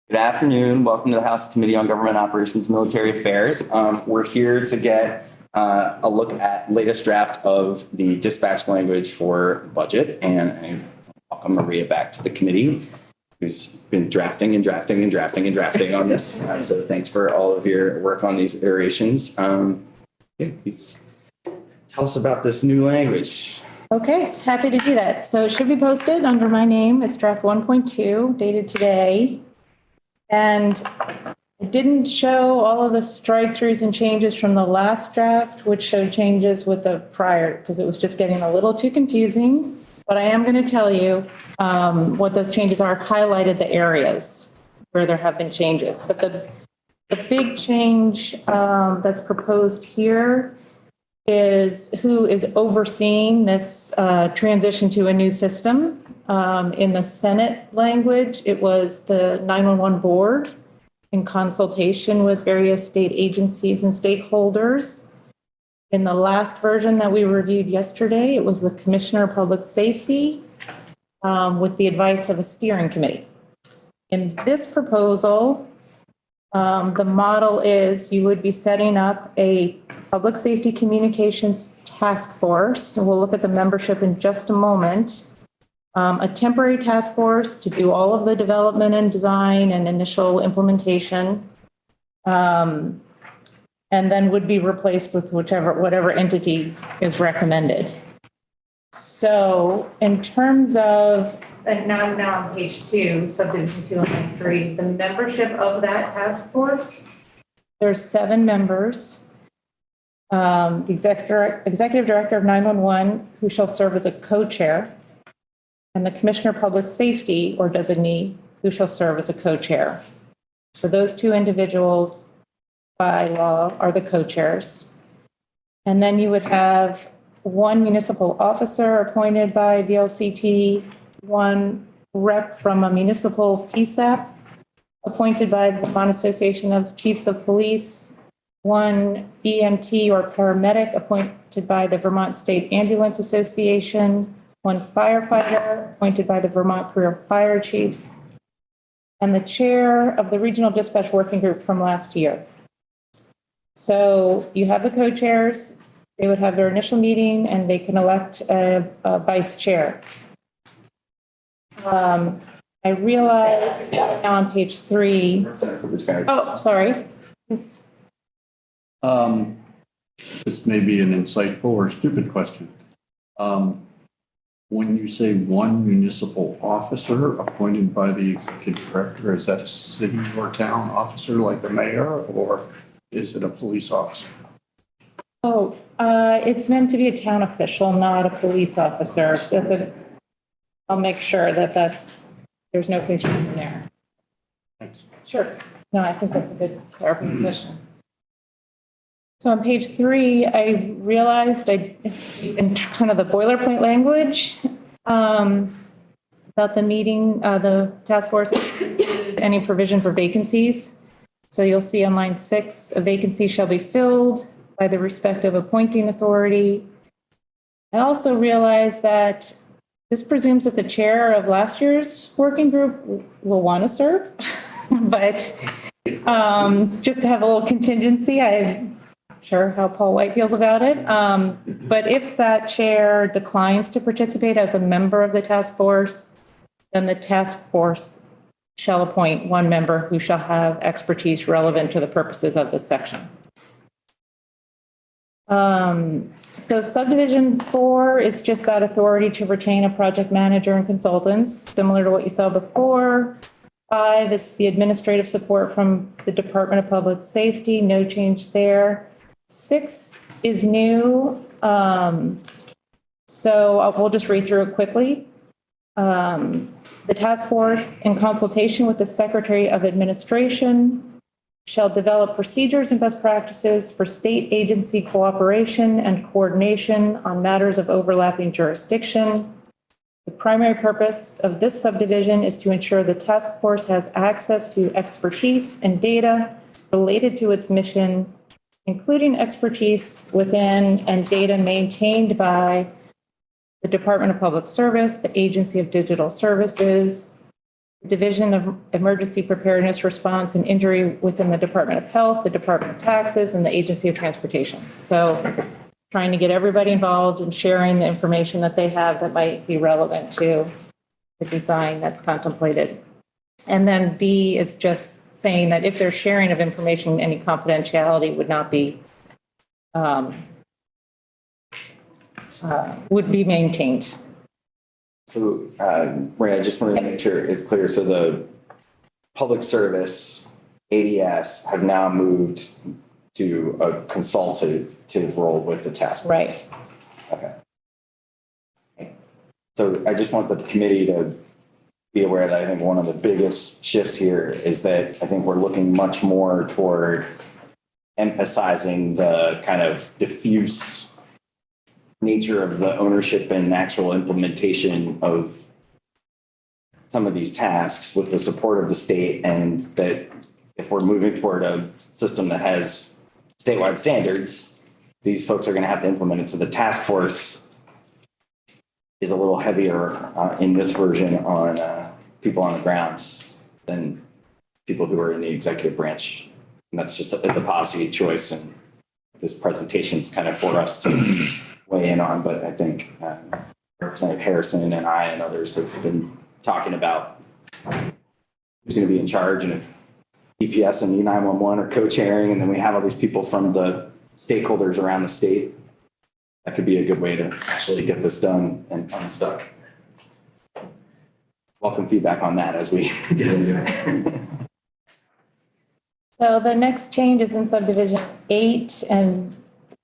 Good afternoon. Welcome to the House Committee on Government Operations, Military Affairs. We're here to get a look at latest draft of the dispatch language for budget. And I welcome Maria back to the committee, who's been drafting on this. So thanks for all of your work on these iterations. Please tell us about this new language. Okay, happy to do that. So it should be posted under my name. It's draft 1.2 dated today. And it didn't show all of the strike throughs and changes from the last draft, which showed changes with the prior, because it was just getting a little too confusing. But I am going to tell you what those changes are, highlighted the areas where there have been changes. But the big change that's proposed here is who is overseeing this transition to a new system. In the Senate language, it was the 911 board in consultation with various state agencies and stakeholders. In the last version that we reviewed yesterday, it was the Commissioner of Public Safety with the advice of a steering committee. In this proposal, the model is you would be setting up a public safety communications task force. We'll look at the membership in just a moment. A temporary task force to do all of the development and design and initial implementation, and then would be replaced with whatever entity is recommended. So in terms of, and now on page 2, subdivision 2 and 3, the membership of that task force, there's 7 members. The executive director of 911, who shall serve as a co-chair, and the Commissioner of Public Safety or designee, who shall serve as a co-chair. So those 2 individuals by law are the co-chairs. And then you would have 1 municipal officer appointed by VLCT, 1 rep from a municipal PSAP appointed by the Vermont Association of Chiefs of Police, 1 EMT or paramedic appointed by the Vermont State Ambulance Association, 1 firefighter appointed by the Vermont Career Fire Chiefs, and the chair of the Regional Dispatch Working Group from last year. So you have the co-chairs, they would have their initial meeting and they can elect a vice chair. I realize now on page 3. Oh, sorry. This may be an insightful or stupid question. When you say 1 municipal officer appointed by the executive director, is that a city or town officer like the mayor, or is it a police officer? Oh, it's meant to be a town official, not a police officer. I'll make sure that there's no confusion there. Thanks. Sure. No, I think that's a good clarification. So on page 3, I realized in kind of the boilerplate language about the meeting, the task force, any provision for vacancies. So you'll see on line 6, a vacancy shall be filled by the respective appointing authority. I also realized that this presumes that the chair of last year's working group will want to serve, but just to have a little contingency, I'm sure how Paul White feels about it. But if that chair declines to participate as a member of the task force, then the task force shall appoint 1 member who shall have expertise relevant to the purposes of this section. So subdivision 4 is just that authority to retain a project manager and consultants, similar to what you saw before. 5 is the administrative support from the Department of Public Safety, no change there. 6 is new, so we'll just read through it quickly. The task force, in consultation with the Secretary of Administration, shall develop procedures and best practices for state agency cooperation and coordination on matters of overlapping jurisdiction. The primary purpose of this subdivision is to ensure the task force has access to expertise and data related to its mission, including expertise within and data maintained by the Department of Public Service, the Agency of Digital Services, Division of Emergency Preparedness, Response, and Injury within the Department of Health, the Department of Taxes, and the Agency of Transportation. So trying to get everybody involved and sharing the information that they have that might be relevant to the design that's contemplated. And then B is just saying that if there's sharing of information, any confidentiality would not be, would be maintained. So, Ray, I just want to make sure it's clear. So the public service, ADS, have now moved to a consultative role with the task force. Right. Okay. So I just want the committee to be aware that I think one of the biggest shifts here is that I think we're looking much more toward emphasizing the kind of diffuse nature of the ownership and actual implementation of some of these tasks with the support of the state, and that if we're moving toward a system that has statewide standards, these folks are going to have to implement it. So the task force is a little heavier in this version on people on the grounds than people who are in the executive branch. And that's just, it's a policy choice, and this presentation is kind of for us to weigh in on, but I think Representative Harrison and I and others have been talking about who's going to be in charge, and if EPS and E911 are co-chairing, and then we have all these people from the stakeholders around the state, that could be a good way to actually get this done and unstuck. Welcome feedback on that as we get into it. So the next change is in subdivision 8, and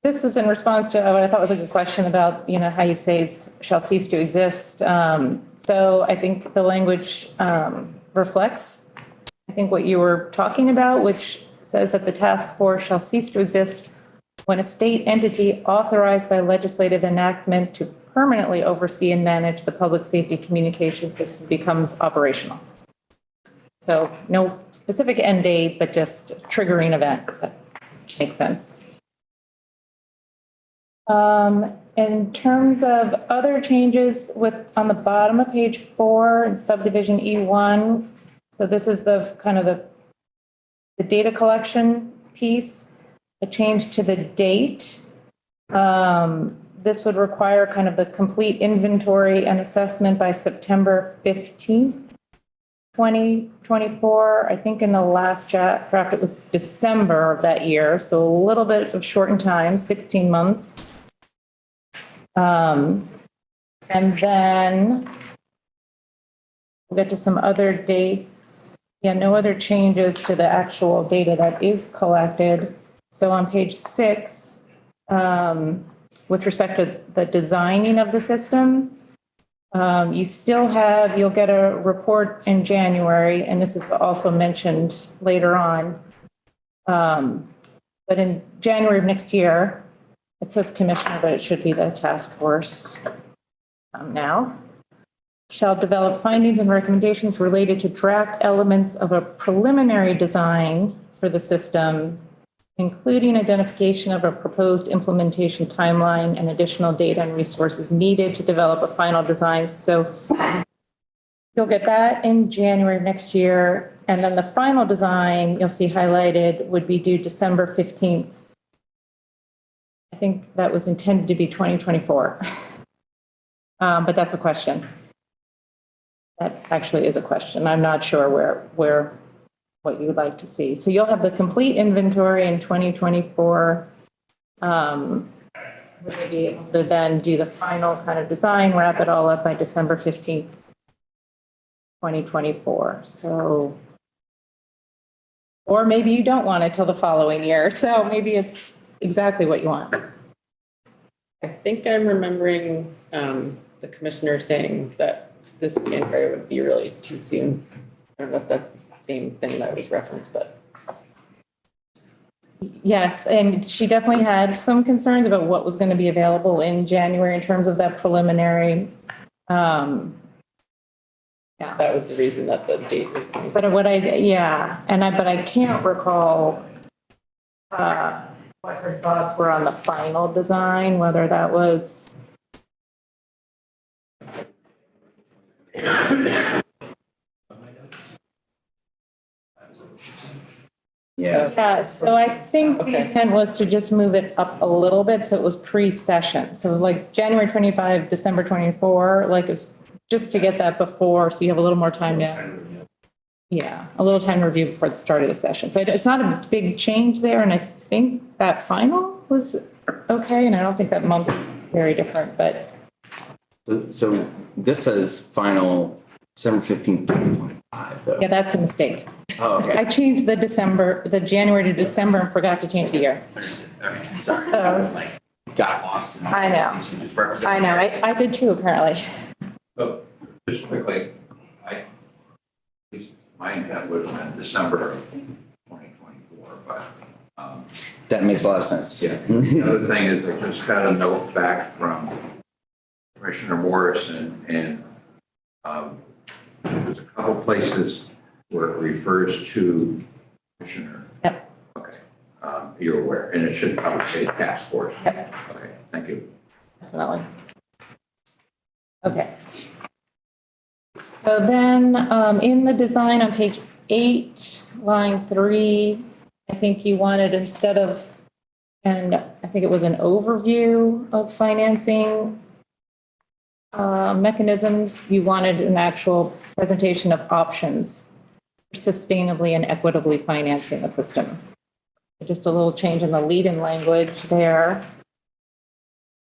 this is in response to what I thought was a good question about, how you say it shall cease to exist. So I think the language reflects, I think, what you were talking about, which says that the task force shall cease to exist when a state entity authorized by legislative enactment to permanently oversee and manage the public safety communication system becomes operational. So no specific end date, but just triggering event. That makes sense. In terms of other changes on the bottom of page 4 in subdivision E1, so this is the kind of the data collection piece, a change to the date. This would require kind of the complete inventory and assessment by September 15th, 2024. I think in the last draft, it was December of that year. So a little bit of shortened time, 16 months. And then we'll get to some other dates. Yeah, no other changes to the actual data that is collected. So on page 6, with respect to the designing of the system, you'll get a report in January, and this is also mentioned later on. But in January of next year, it says commissioner, but it should be the task force now, shall develop findings and recommendations related to draft elements of a preliminary design for the system, including identification of a proposed implementation timeline and additional data and resources needed to develop a final design. So you'll get that in January of next year. And then the final design you'll see highlighted would be due December 15th. I think that was intended to be 2024. But that's a question. That actually is a question. I'm not sure what you would like to see. So you'll have the complete inventory in 2024. We'll be able to then do the final kind of design, wrap it all up by December 15th, 2024. So, or maybe you don't want it till the following year. So maybe it's exactly what you want. I think I'm remembering the commissioner saying that this January would be really too soon. I don't know if that's the same thing that was referenced, but. Yes, and she definitely had some concerns about what was going to be available in January in terms of that preliminary. Yeah. That was the reason that the date was coming. But but I can't recall what her thoughts were on the final design, whether that was. Yeah. Yeah, so I think the Okay. intent was to just move it up a little bit, so it was pre-session. So like January 25, December 24, like it's just to get that before, so you have a little more time to, yeah, a little time to review before the start of the session. So it's not a big change there, and I think that final was okay, and I don't think that month is very different, but So this says final December 15th, 2025 though. yeah, that's a mistake. Oh, okay. I changed the January to December and forgot to change the year. Okay, So, sorry. Got lost. I know. I know, I did too, apparently. So, just quickly, at least my intent would have been December of 2024, but, That makes a lot of sense. the other thing is I just got a note back from Commissioner Morrison, and there's a couple places where it refers to Commissioner. Yep. Okay, you're aware, and it should probably say task force. Yep. Okay, thank you. Definitely. Okay. So then, in the design on page 8, line 3, I think you wanted instead of, and I think it was an overview of financing mechanisms, you wanted an actual presentation of options for sustainably and equitably financing the system. Just a little change in the lead-in language there.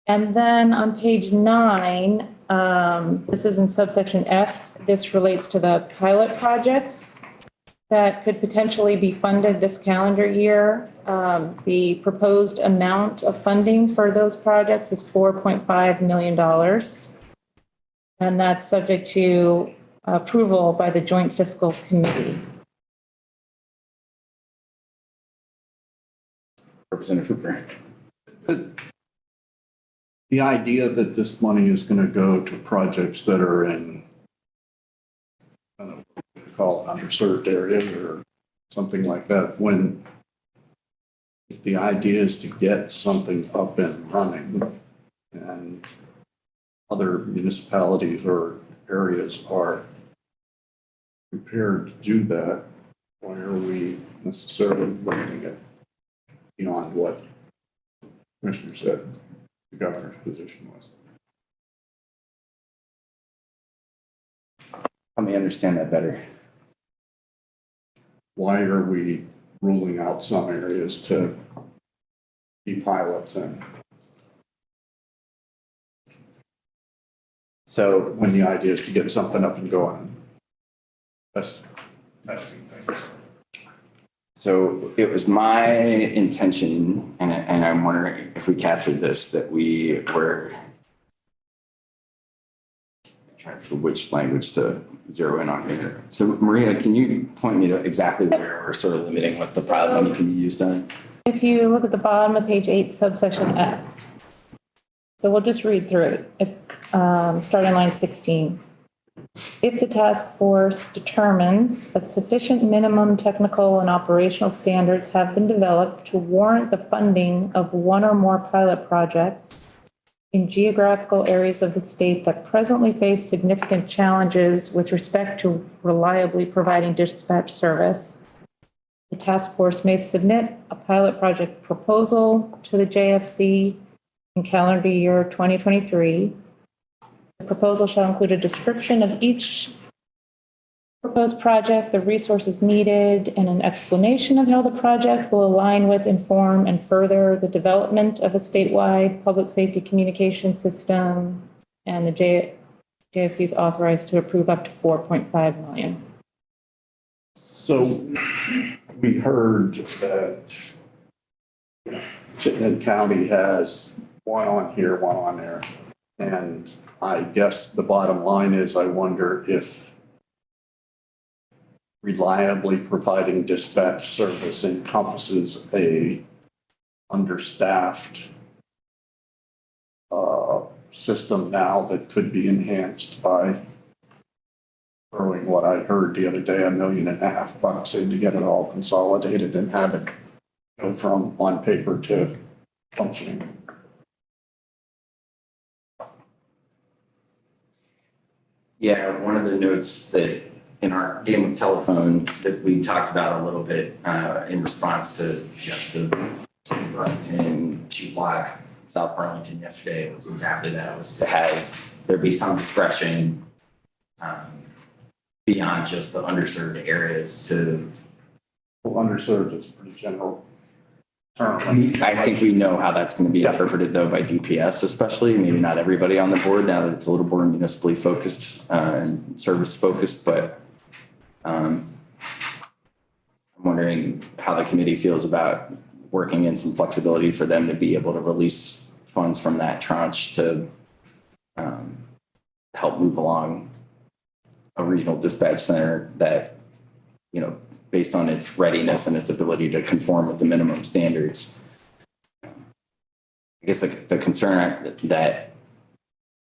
And then on page 9, this is in subsection F. This relates to the pilot projects that could potentially be funded this calendar year. The proposed amount of funding for those projects is $4.5 million. And that's subject to approval by the Joint Fiscal Committee. Representative Hooper. The idea that this money is going to go to projects that are in, I don't know, what you call it, underserved areas or something like that, when if the idea is to get something up and running and other municipalities or areas are prepared to do that, why are we necessarily limiting it beyond what the Commissioner said the governor's position was? Help me understand that better. Why are we ruling out some areas to be pilots in So when the idea is to get something up and going? That's things. So it was my intention, and I'm wondering if we captured this, that we were trying to which language to zero in on here. So Maria, can you point me to exactly where we're sort of limiting what the pilot money can be used on? If you look at the bottom of page 8, subsection F. So we'll just read through it, starting line 16. If the task force determines that sufficient minimum technical and operational standards have been developed to warrant the funding of one or more pilot projects in geographical areas of the state that presently face significant challenges with respect to reliably providing dispatch service, the task force may submit a pilot project proposal to the JFC in calendar year 2023. The proposal shall include a description of each proposed project, the resources needed, and an explanation of how the project will align with, inform, and further the development of a statewide public safety communication system. And the JFC is authorized to approve up to $4.5 million. So we heard that Chittenden County has one on here, one on there. And I guess the bottom line is I wonder if reliably providing dispatch service encompasses a understaffed system now that could be enhanced by throwing what I heard the other day, $1.5 million in to get it all consolidated and have it go from on paper to functioning. Yeah, one of the notes that in our game of telephone that we talked about a little bit in response to the City of Burlington, Chief Black, South Burlington yesterday, was exactly that, was to have there be some discretion beyond just the underserved areas to. Well, underserved is a pretty general term. I think we know how that's going to be interpreted though by DPS, especially, maybe not everybody on the board now that it's a little more municipally focused and service focused, but I'm wondering how the committee feels about working in some flexibility for them to be able to release funds from that tranche to help move along a regional dispatch center that, you know, based on its readiness and its ability to conform with the minimum standards. I guess the concern that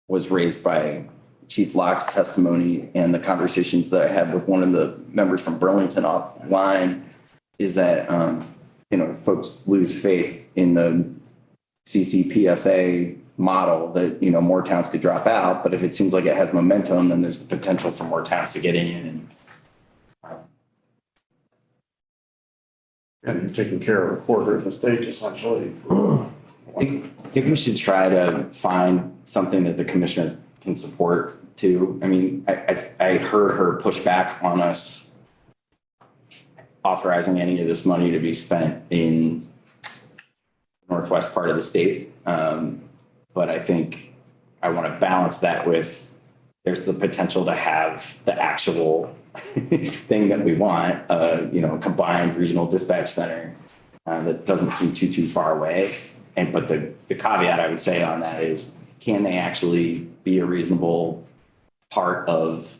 was raised by Chief Locke's testimony and the conversations that I had with one of the members from Burlington offline is that, you know, folks lose faith in the CCPSA model that, you know, more towns could drop out, but if it seems like it has momentum, then there's the potential for more towns to get in. And you're taking care of a quarter of the state essentially. I think we should try to find something that the commissioner can support too. I mean, I heard her push back on us authorizing any of this money to be spent in northwest part of the state. But I think I want to balance that with there's the potential to have the actual thing that we want, you know, a combined regional dispatch center that doesn't seem too far away. But the caveat I would say on that is, can they actually be a reasonable part of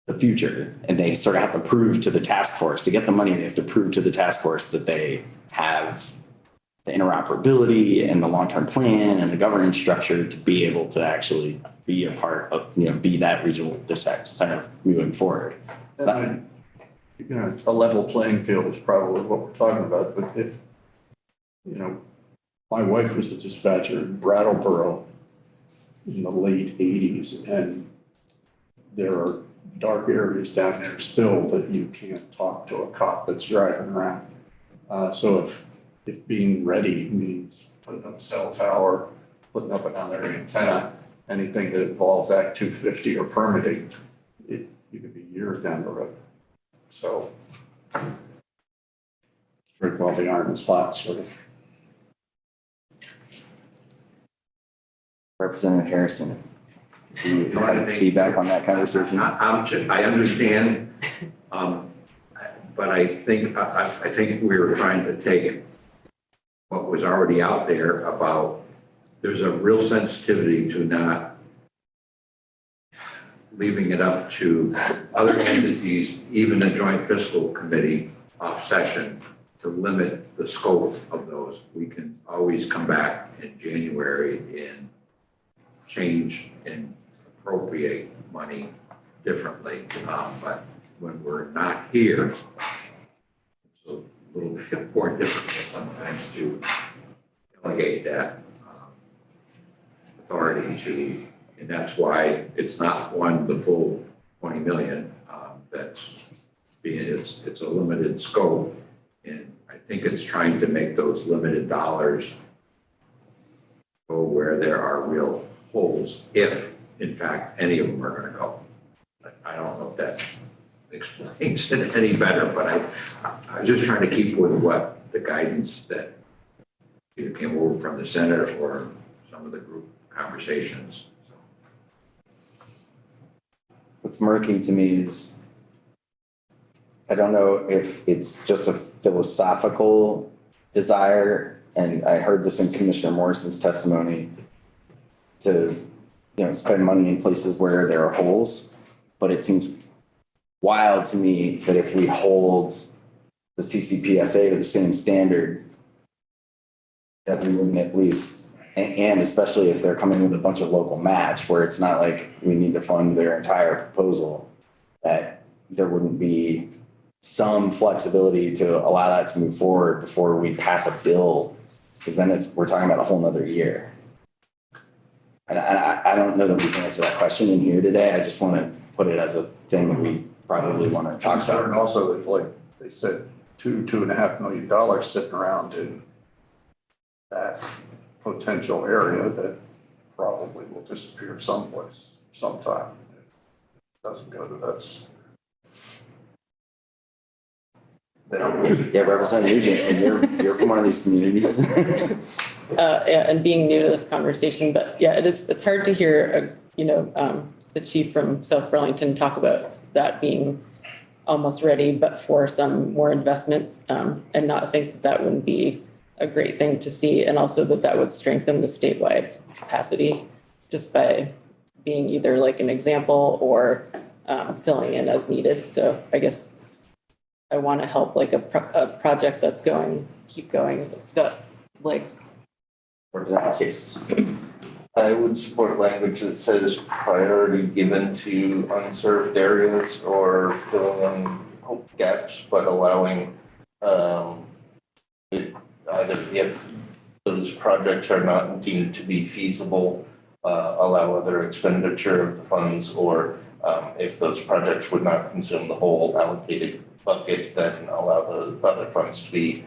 the future? And they sort of have to prove to the task force, to get the money, they have to prove to the task force that they have the interoperability and the long-term plan and the governance structure to be able to actually be a part of, you know, be that regional dispatch center moving forward. You know, a level playing field is probably what we're talking about, but if, you know, my wife was a dispatcher in Brattleboro in the late 80s, and there are dark areas down there still that you can't talk to a cop that's driving around. So if being ready means putting up a cell tower, putting up another antenna, anything that involves Act 250 or permitting, you could be years down the road. So strike while the iron is hot, sort of. Representative Harrison, do you have feedback on that conversation? I understand, but I think we were trying to take what was already out there about, there's a real sensitivity to not leaving it up to other entities, even a joint fiscal committee off session, to limit the scope of those. We can always come back in January and change and appropriate money differently. But when we're not here, it's a little bit more difficult sometimes to delegate that authority to, and that's why it's not the full 20 million. It's a limited scope, and I think it's trying to make those limited dollars go where there are real holes, if in fact any of them are going to go. I don't know if that explains it any better, but I was just trying to keep with what the guidance that either came over from the Senate or some of the group conversations. What's murky to me is, I don't know if it's just a philosophical desire, and I heard this in Commissioner Morrison's testimony, to, you know, spend money in places where there are holes, but it seems wild to me that if we hold the CCPSA to the same standard, that we wouldn't at least, and especially if they're coming with a bunch of local match where it's not like we need to fund their entire proposal, that there wouldn't be some flexibility to allow that to move forward before we pass a bill, because then we're talking about a whole nother year. And I don't know that we can answer that question in here today. I just want to put it as a thing that we probably want to talk Concern about. also is like they said, $2.5 million sitting around in that potential area that probably will disappear someplace, sometime. If it doesn't go to us. Yeah, Representative Nugent, and you're from one of these communities. Yeah, and being new to this conversation, but yeah, it's hard to hear, the chief from South Burlington talk about that being almost ready, but for some more investment, and not think that that wouldn't be a great thing to see, and also that that would strengthen the statewide capacity just by being either like an example or filling in as needed. So I guess I want to help like a project that's keep going, that's got legs. Representative Chase. I would support language that says priority given to unserved areas or filling in gaps, but allowing either if those projects are not deemed to be feasible, allow other expenditure of the funds, or if those projects would not consume the whole allocated bucket, then allow the other funds to be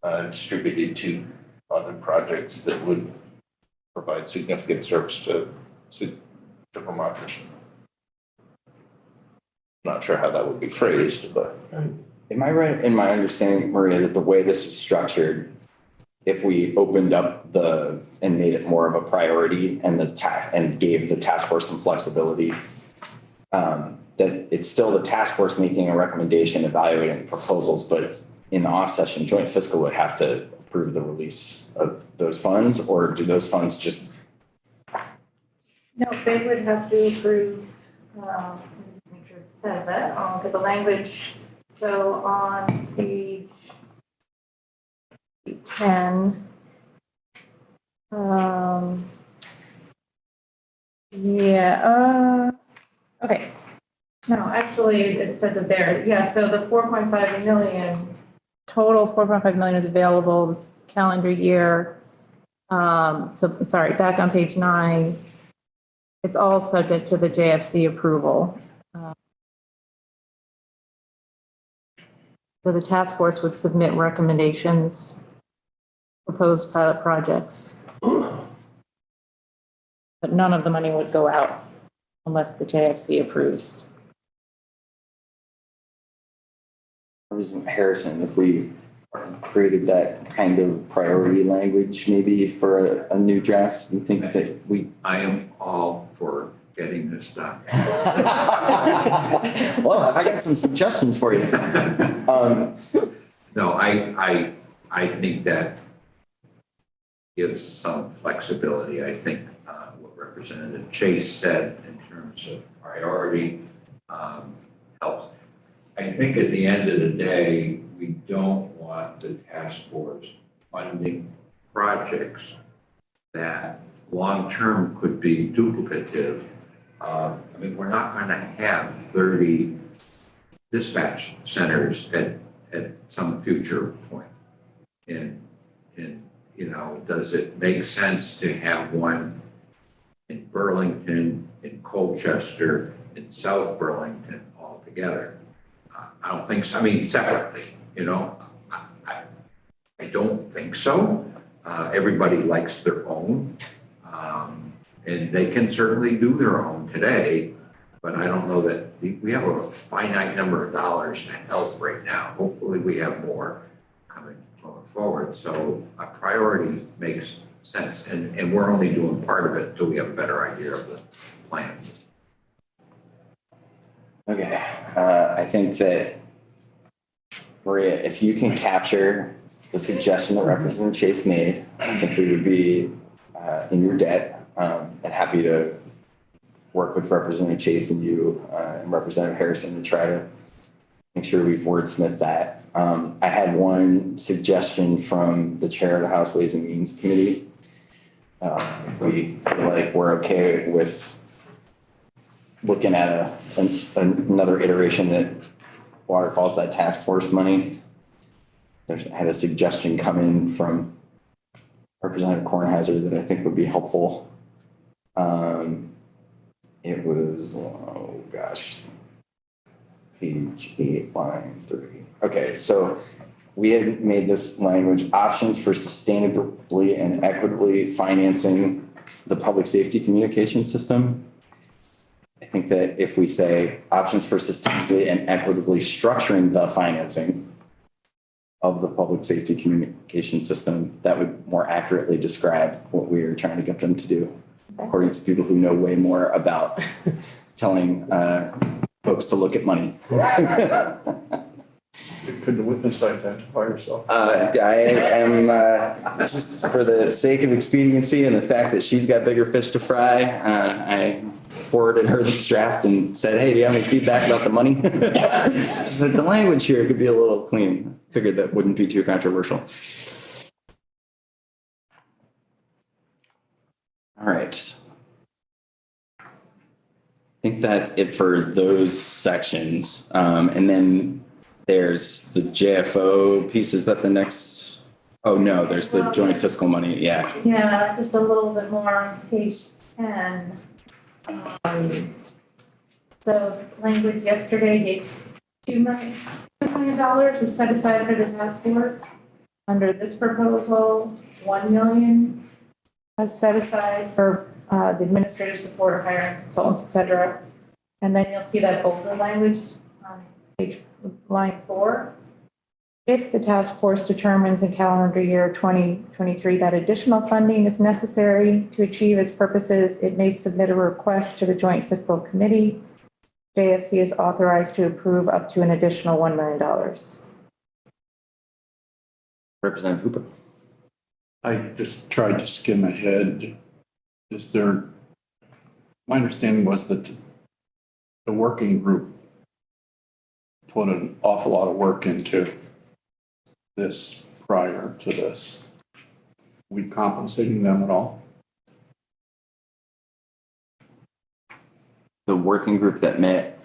distributed to other projects that would provide significant service to Vermonters. Not sure how that would be phrased, but. Am I right in my understanding, Maria, that the way this is structured, if we opened up and made it more of a priority and and gave the task force some flexibility, that it's still the task force making a recommendation, evaluating proposals, but it's in the off session, joint fiscal would have to approve the release of those funds, or do those funds just? No, they would have to approve, let me just make sure it says that, I'll look at the language. So on page 10, okay. No, actually, it says it there. Yeah, so the 4.5 million, total 4.5 million is available this calendar year. Sorry, back on page 9, it's all subject to the JFC approval. So the task force would submit recommendations, proposed pilot projects. But none of the money would go out unless the JFC approves. Representative Harrison, if we created that kind of priority language, maybe for a new draft, you think that we? I am all for getting this done. Well, I got some suggestions for you. No, I think that gives some flexibility. I think what Representative Chase said in terms of priority helps. I think at the end of the day, we don't want the task force funding projects that long-term could be duplicative. I mean, we're not going to have 30 dispatch centers at some future point. And does it make sense to have one in Burlington, in Colchester, in South Burlington all together? I don't think so. I mean, separately, I don't think so. Everybody likes their own. And they can certainly do their own today, but I don't know that we have a finite number of dollars to help right now. Hopefully we have more going forward. So a priority makes sense. And we're only doing part of it until we have a better idea of the plan. Okay, I think that, Maria, if you can capture the suggestion that Representative Chase made, I think we would be in your debt, and happy to work with Representative Chase and you and Representative Harrison to try to make sure we've wordsmithed that. I had one suggestion from the chair of the House Ways and Means Committee. If we feel like we're okay with looking at another iteration that waterfalls that task force money. I had a suggestion come in from Representative Kornheiser that I think would be helpful. It was, oh gosh. Page 8, line 3. Okay, so we had made this language options for sustainably and equitably financing the public safety communication system. I think that if we say options for sustainably and equitably structuring the financing of the public safety communication system, that would more accurately describe what we are trying to get them to do, according to people who know way more about telling folks to look at money. Could the witness identify herself? I am, just for the sake of expediency and the fact that she's got bigger fish to fry, I forwarded her this draft and said, hey, do you have any feedback about the money? She said, the language here could be a little clean. Figured that wouldn't be too controversial. All right. I think that's it for those sections. And then there's the JFO piece. Is that the next? Oh, no, there's the joint fiscal money. Yeah. Yeah, just a little bit more on page 10. So language yesterday gave $2 million was set aside for the task force. Under this proposal, $1 million was set aside for the administrative support, hiring consultants, et cetera. And then you'll see that older language on line 4. If the task force determines in calendar year 2023 that additional funding is necessary to achieve its purposes, it may submit a request to the Joint Fiscal Committee. JFC is authorized to approve up to an additional $1 million. Representative Hooper. I just tried to skim ahead. Is there, my understanding was that the working group put an awful lot of work into this prior to this. We compensating them at all? The working group that met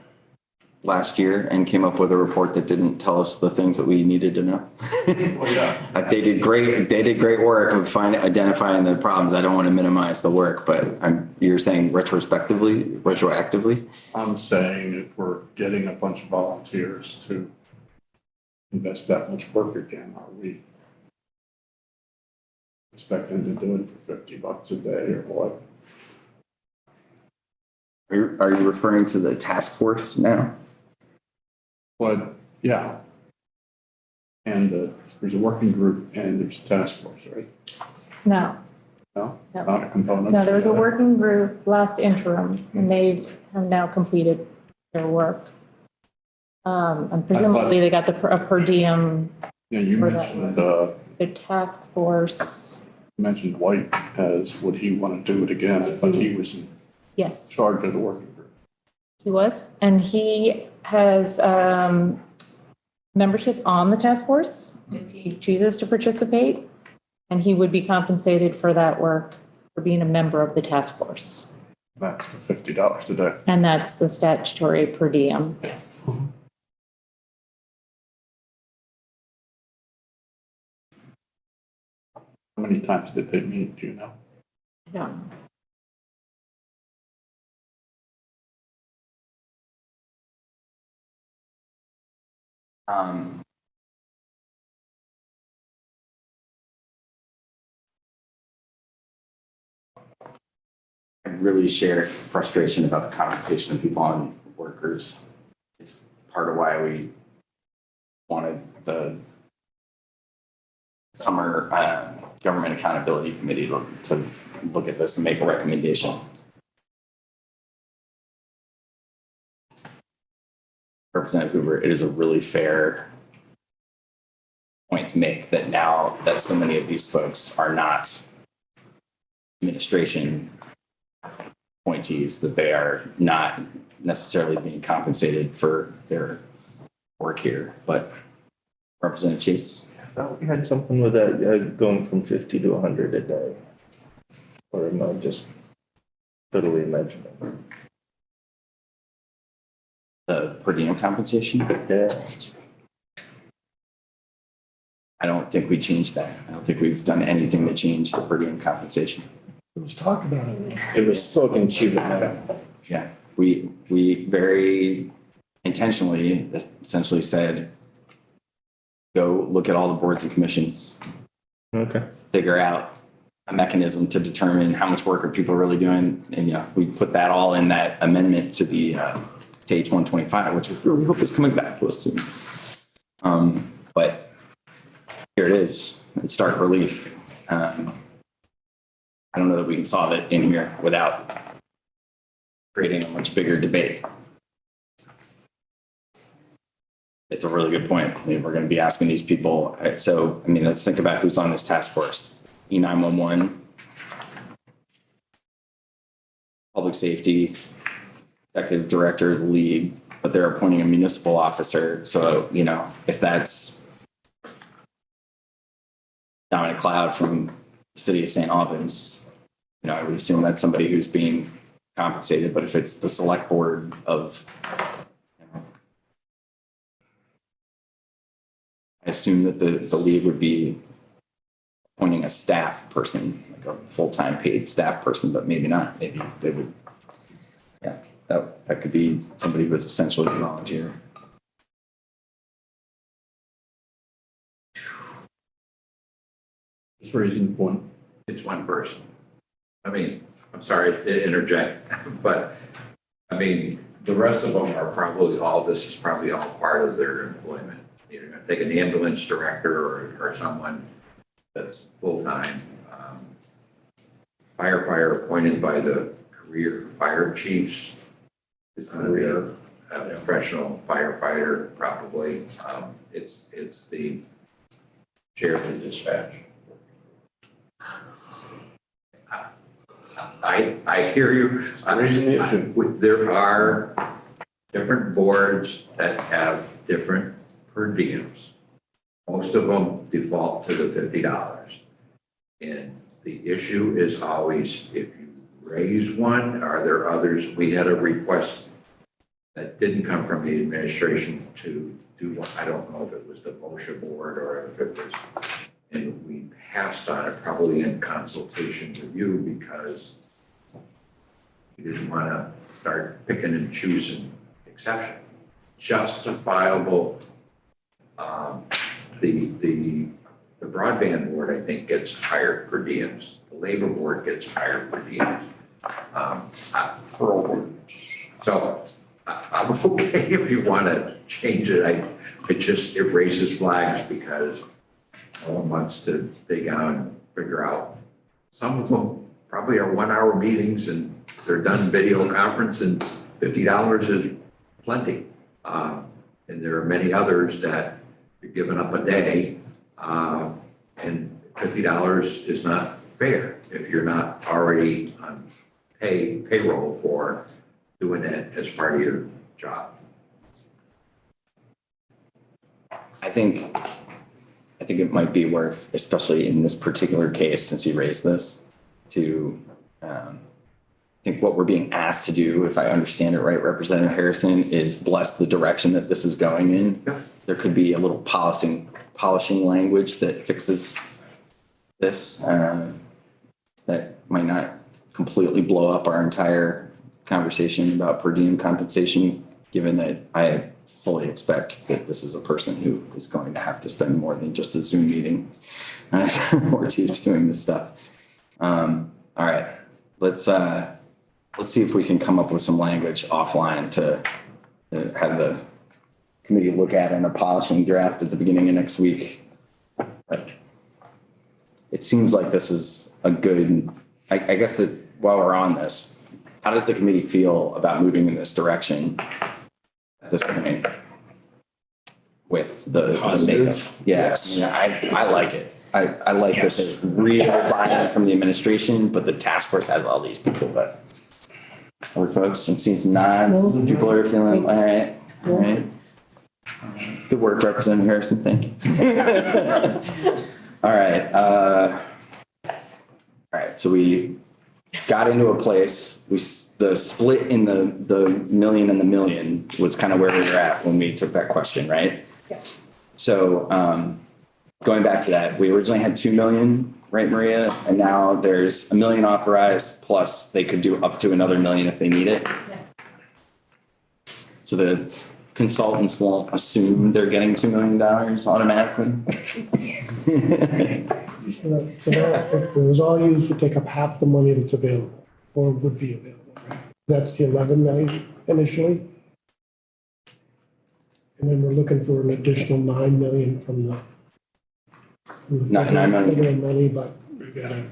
last year and came up with a report that didn't tell us the things that we needed to know. They did great work of identifying the problems. I don't want to minimize the work, but you're saying retroactively? I'm saying if we're getting a bunch of volunteers to invest that much work again, are we expecting to do it for $50 a day or what? Are you referring to the task force now? But yeah. And there's a working group and there's a task force, right? No. No? No. Not a component? No, there was a of that? working group last interim, and they have now completed their work. And presumably they got a per diem, Yeah, you for that mentioned, the task force. mentioned White as, would he want to do it again? But he was in Yes, charge of the working group. he was. And he has membership on the task force if he chooses to participate. And he would be compensated for that work for being a member of the task force. That's the $50 a day. And that's the statutory per diem, yes. How many times did they meet, do you know? Yeah. I really share frustration about the compensation of people on workers. It's part of why we wanted the summer government accountability committee to look at this and make a recommendation. Representative Hoover, it is a really fair point to make that now that so many of these folks are not administration appointees, that they are not necessarily being compensated for their work here. But Representative Chase? I thought we had something with that going from 50 to 100 a day. Or am I just totally imagining? The per diem compensation? Yeah. I don't think we changed that. I don't think we've done anything to change the per diem compensation. It was talked about it. It was spoken to, but Yeah, we very intentionally essentially said, go look at all the boards and commissions, Okay. figure out a mechanism to determine how much work are people really doing. And, we put that all in that amendment to the, to H 125, which we really hope is coming back to us soon. But here it is, it's stark relief. I don't know that we can solve it in here without creating a much bigger debate. It's a really good point. I mean, we're going to be asking these people. So, I mean, let's think about who's on this task force. E911, public safety, executive director of the league, but they're appointing a municipal officer. So, if that's Dominic Cloud from the city of St. Albans, I would assume that's somebody who's being compensated. But if it's the select board of, I assume that the league would be appointing a staff person, like a full-time paid staff person, but maybe not. Maybe they would, that could be somebody who's essentially a volunteer. Just raising the point. It's one person. I mean, I'm sorry to interject, but I mean, the rest of them are probably this is probably all part of their employment. You're going to take an ambulance director or someone that's full-time. Firefighter appointed by the career fire chiefs. It's going to be a professional firefighter, probably. It's the chair of the dispatch. I hear you. There are different boards that have different per diems. Most of them default to the $50. And the issue is always, if you raise one, are there others? We had a request that didn't come from the administration to do one. I don't know if it was the MOSHA board or if it was, and we passed on it probably in consultation with you because we didn't want to start picking and choosing exceptions. Justifiable. The broadband board, I think, gets higher per diems. The labor board gets higher per diems. So I'm okay if you want to change it. It raises flags because no one wants to dig out and figure out. Some of them probably are 1 hour meetings and they're done video conference and $50 is plenty. And there are many others that you're giving up a day and $50 is not fair if you're not already on payroll for doing it as part of your job. I think it might be worth, especially in this particular case, since you raised this, to I think what we're being asked to do, if I understand it right, Representative Harrison, is bless the direction that this is going in. Yeah. There could be a little polishing language that fixes this, that might not completely blow up our entire conversation about per diem compensation, given that I fully expect that this is a person who is going to have to spend more than just a Zoom meeting or two doing this stuff. All right, let's see if we can come up with some language offline to have the committee look at in a polishing draft at the beginning of next week. But it seems like this is a good, I guess that while we're on this, how does the committee feel about moving in this direction at this point with the makeup? Yes, I like it. I like that there's real buy-in from the administration, but the task force has all these people that are folks. I'm seeing some nods. People are feeling, all right. Good work, Representative Harrison. Thank you. All right. So we got into a place. The split in the million and the million was kind of where we were at when we took that question, right? Yes. So going back to that, we originally had 2 million, right, Maria? And now there's $1 million authorized, plus they could do up to another $1 million if they need it. Yes. So the consultants won't assume they're getting $2 million automatically. So that, if it was all used to take up half the money that's available, or would be available, right? That's the 11 million initially. And then we're looking for an additional 9 million from the. Nine million. Federal money, but we gotta,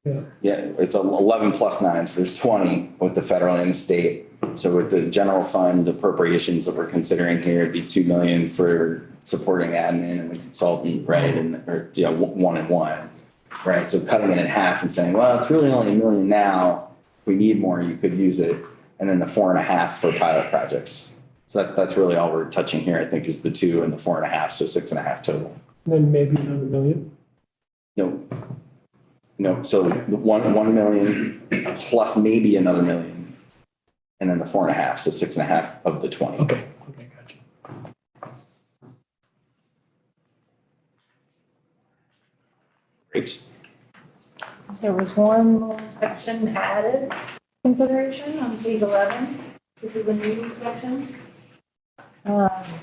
yeah. Yeah, it's 11 plus 9, so there's 20 with the federal and the state. So with the general fund appropriations that we're considering here, it'd be 2 million for supporting admin and the consultant, right? And, or, yeah, 1 and 1, right? So cutting it in half and saying, well, it's really only $1 million now. If we need more, you could use it. And then the 4.5 for pilot projects. So that's really all we're touching here, I think, is the 2 and the 4.5, so 6.5 total. And then maybe another million. No, so the 1 million plus maybe another million. And then the 4.5, so 6.5 of the 20. Okay, gotcha. Great. There was one more section added consideration on page 11. This is a new section.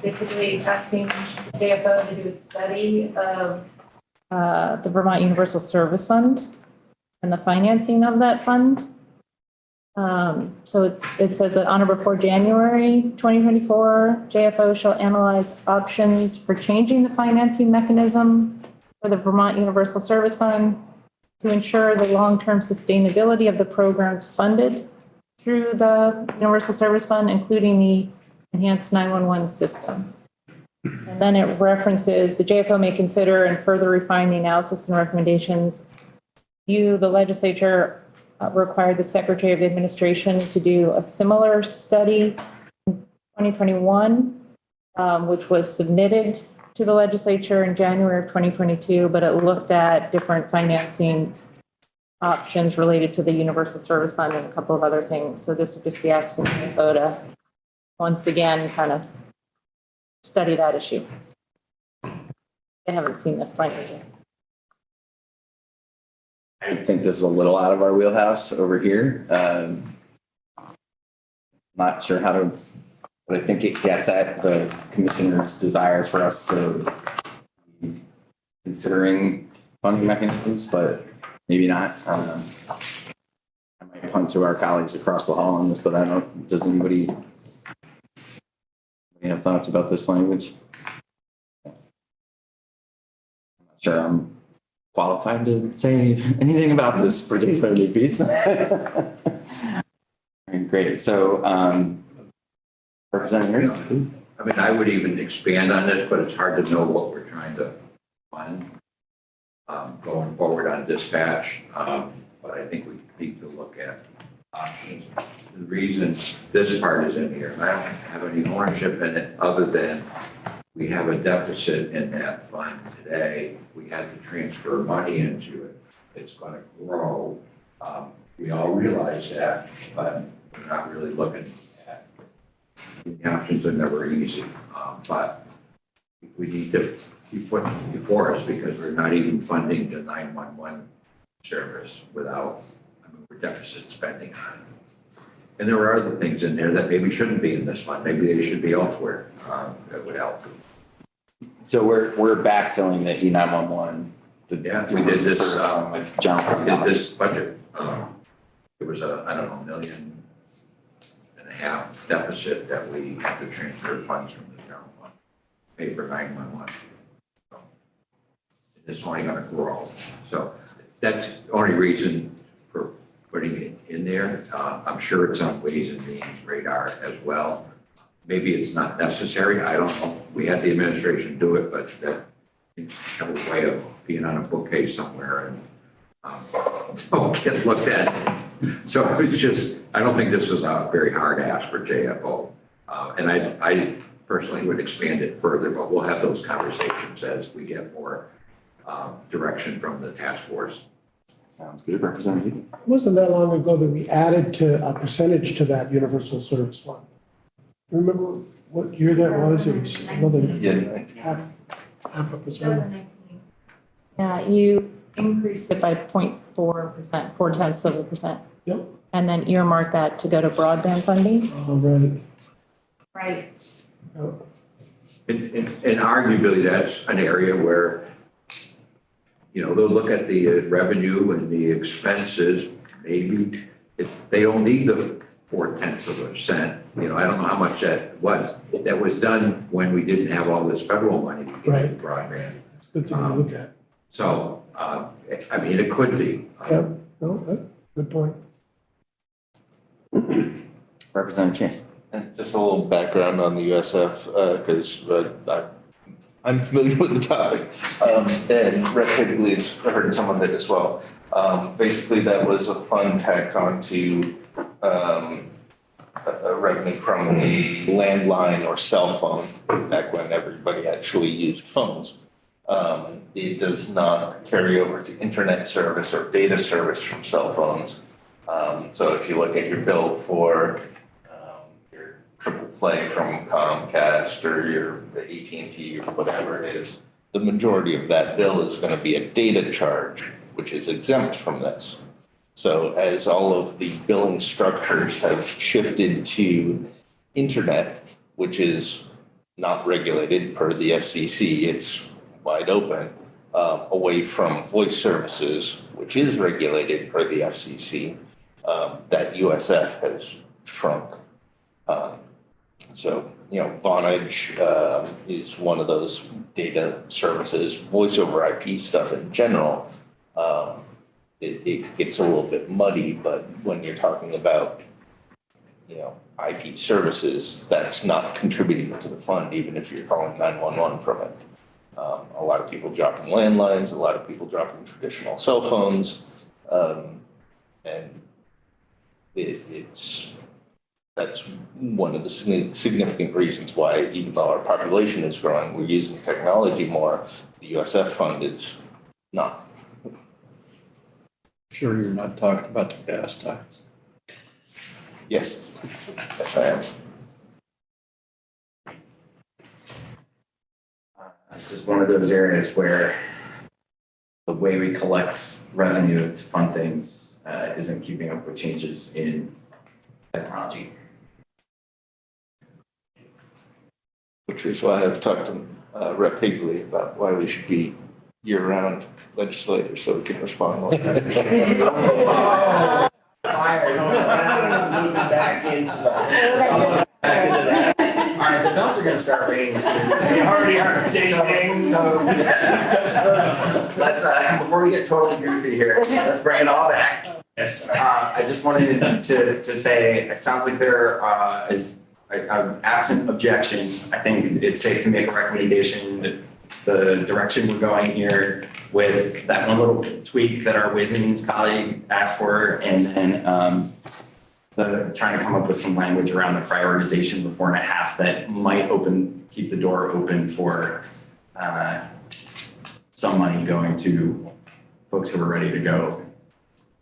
Basically asking JFO to do a study of the Vermont Universal Service Fund and the financing of that fund. So it says that on or before January 2024, JFO shall analyze options for changing the financing mechanism for the Vermont Universal Service Fund to ensure the long-term sustainability of the programs funded through the Universal Service Fund, including the enhanced 911 system. And then it references the JFO may consider and further refine the analysis and recommendations. You, the legislature, required the Secretary of Administration to do a similar study in 2021, which was submitted to the legislature in January of 2022, but it looked at different financing options related to the Universal Service Fund and a couple of other things. So this would just be asking JFO to once again kind of study that issue. I haven't seen this language yet. I think this is a little out of our wheelhouse over here. Not sure how to, but I think it gets at the commissioner's desire for us to be considering funding mechanisms, but maybe not. I might punt to our colleagues across the hall on this, but I don't, does anybody have thoughts about this language? I'm not sure I'm qualified to say anything about this particular new piece. Great. So, Representative Harris? I mean, I would even expand on this, but it's hard to know what we're trying to fund going forward on dispatch. But I think we need to look at options. The reason this part is in here, I don't have any ownership in it other than we have a deficit in that fund today. We had to transfer money into it. It's going to grow. We all realize that, but we're not really looking at the options are never easy. But we need to keep putting it before us because we're not even funding the 911 service without, we're deficit spending on it. And there are other things in there that maybe shouldn't be in this fund. Maybe they should be elsewhere. That would help. So we're backfilling the E911. Yeah, we did this with John. We did this budget. It was a, I don't know, $1.5 million deficit that we have to transfer funds from the general fund, pay for 911. So it's only going to grow. So that's the only reason for putting it in there. I'm sure it's on Ways and Means radar as well. Maybe it's not necessary. I don't know. We had the administration do it, but that have a way of being on a bookcase somewhere and get looked at. So it's just, I don't think this is a very hard ask for JFO. And I personally would expand it further, but we'll have those conversations as we get more direction from the task force. Sounds good, Representative. It wasn't that long ago that we added to a percentage to that Universal Service Fund. Remember what year that was? It was another half a percent. Yeah, you increased it by 0.4%, 0.4%. Yep, and then earmark that to go to broadband funding. all right. Right. Oh, And arguably, that's an area where, they'll look at the revenue and the expenses, maybe if they don't need the 0.4%, I don't know how much that was done when we didn't have all this federal money to get Right. into broadband. It's good thing to look at. So, it could be. Yep, no, good point. Representative Chase. And just a little background on the USF, because I'm familiar with the topic. And Rep. Higley has heard some of it as well. Basically, that was a fund tacked onto a revenue from a landline or cell phone back when everybody actually used phones. It does not carry over to internet service or data service from cell phones. So if you look at your bill for your triple play from Comcast or your AT&T or whatever it is, the majority of that bill is going to be a data charge, which is exempt from this. So as all of the billing structures have shifted to internet, which is not regulated per the FCC, it's wide open, away from voice services, which is regulated per the FCC, that USF has shrunk. So, Vonage is one of those data services, voice over IP stuff in general. It gets a little bit muddy, but when you're talking about, IP services, that's not contributing to the fund, even if you're calling 911 from it. A lot of people dropping landlines, a lot of people dropping traditional cell phones. And that's one of the significant reasons why, even though our population is growing, we're using technology more. The USF fund is not. Sure you're not talking about the gas tax. Yes, yes, I am. This is one of those areas where the way we collect revenue to fund things isn't keeping up with changes in technology. Which is why I've talked to Rep. Higley about why we should be year-round legislators so we can respond more. Moving back into the. All right, the bells are gonna start ringing soon. They already are. Ding, ding. So let's, before we get totally goofy here, let's bring it all back. Yes. I just wanted to say, it sounds like there is absent objection. I think it's safe to make a recommendation that the direction we're going here with that one little tweak that our Ways and Means colleague asked for, and then trying to come up with some language around the prioritization of the 4.5 that might keep the door open for some money going to folks who are ready to go,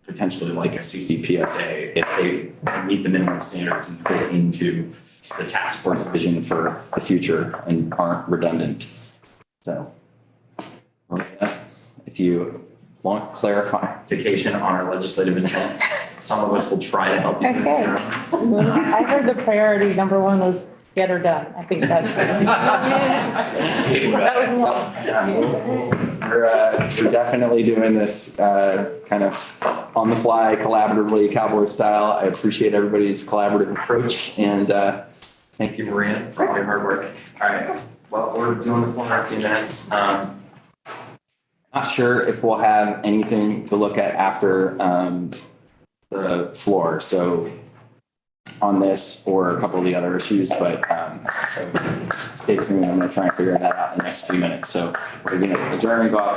potentially like a CCPSA, if they meet the minimum standards and fit into the task force vision for the future and aren't redundant. So, if you want clarification on our legislative intent, some of us will try to help you. Okay. I heard the priority number one was get her done. I think that's. That was one. We're definitely doing this kind of on the fly, collaboratively, cowboy style. I appreciate everybody's collaborative approach, and thank you, Maria, for all your hard work. All right, well, we're doing the 4 minutes. Not sure if we'll have anything to look at after the floor, so on this or a couple of the other issues, but so stay tuned. I'm going to try and figure that out in the next few minutes. So we're going to adjourn and go offline.